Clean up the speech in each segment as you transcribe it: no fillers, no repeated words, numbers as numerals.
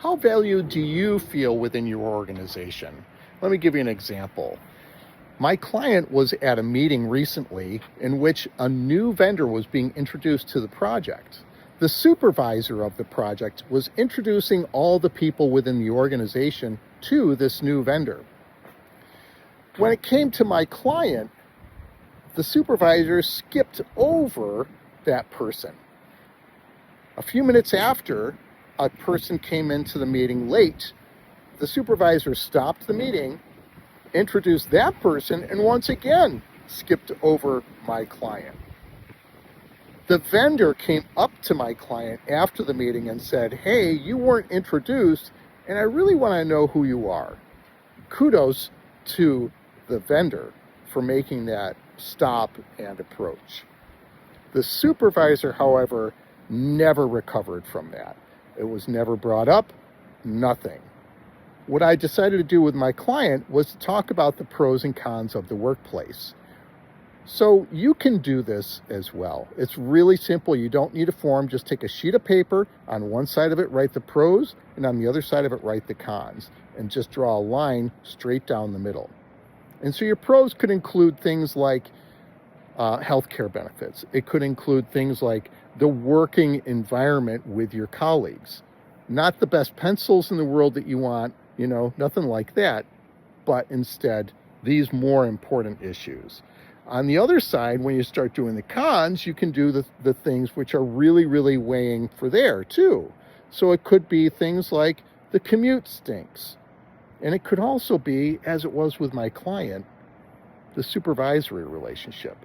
How valued do you feel within your organization? Let me give you an example. My client was at a meeting recently in which a new vendor was being introduced to the project. The supervisor of the project was introducing all the people within the organization to this new vendor. When it came to my client, the supervisor skipped over that person. A few minutes after a person came into the meeting late, the supervisor stopped the meeting, introduced that person, and once again skipped over my client. The vendor came up to my client after the meeting and said, "Hey, you weren't introduced, and I really want to know who you are." Kudos to the vendor for making that stop and approach. The supervisor, however, never recovered from that. It was never brought up, nothing. What I decided to do with my client was to talk about the pros and cons of the workplace. So you can do this as well. It's really simple. You don't need a form. Just take a sheet of paper. On one side of it, write the pros, and on the other side of it, write the cons, and just draw a line straight down the middle. And so your pros could include things like healthcare benefits. It could include things like the working environment with your colleagues. Not the best pencils in the world that you want, nothing like that, but instead these more important issues. On the other side, when you start doing the cons, you can do the things which are really, really weighing for there too. So it could be things like the commute stinks. And it could also be, as it was with my client, the supervisory relationship,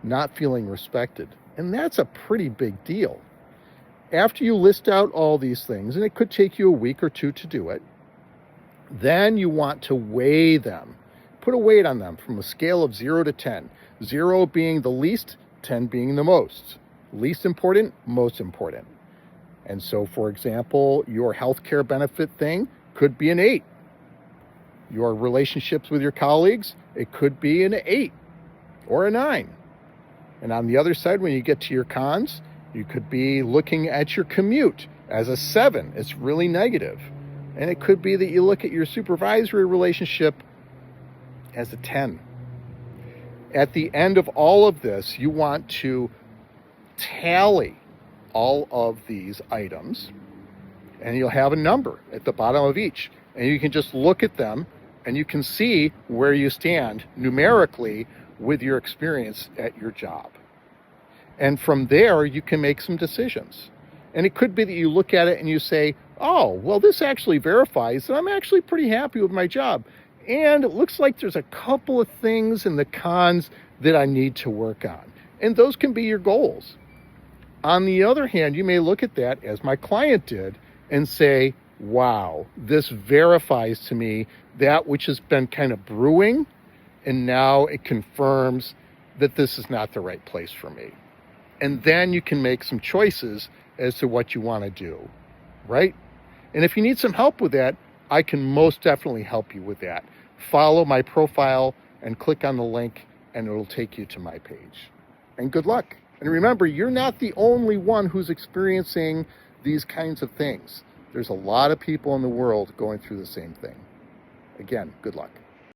not feeling respected. And that's a pretty big deal. After you list out all these things, and it could take you a week or two to do it, then you want to weigh them. Put a weight on them from a scale of 0 to 10. 0 being the least, 10 being the most. Least important, most important. And so, for example, your healthcare benefit thing could be an 8. Your relationships with your colleagues, it could be an 8 or a 9. And on the other side, when you get to your cons, you could be looking at your commute as a 7. It's really negative. And it could be that you look at your supervisory relationship as a 10. At the end of all of this, you want to tally all of these items, and you'll have a number at the bottom of each. And you can just look at them, and you can see where you stand numerically with your experience at your job. And from there, you can make some decisions. And it could be that you look at it and you say, "Oh, well, this actually verifies that I'm actually pretty happy with my job. And it looks like there's a couple of things in the cons that I need to work on." And those can be your goals. On the other hand, you may look at that, as my client did, and say, "Wow, this verifies to me that which has been kind of brewing, and now it confirms that this is not the right place for me." And then you can make some choices as to what you want to do, right? And if you need some help with that, I can most definitely help you with that. Follow my profile and click on the link, and it'll take you to my page. And good luck. And remember, you're not the only one who's experiencing these kinds of things. There's a lot of people in the world going through the same thing. Again, good luck.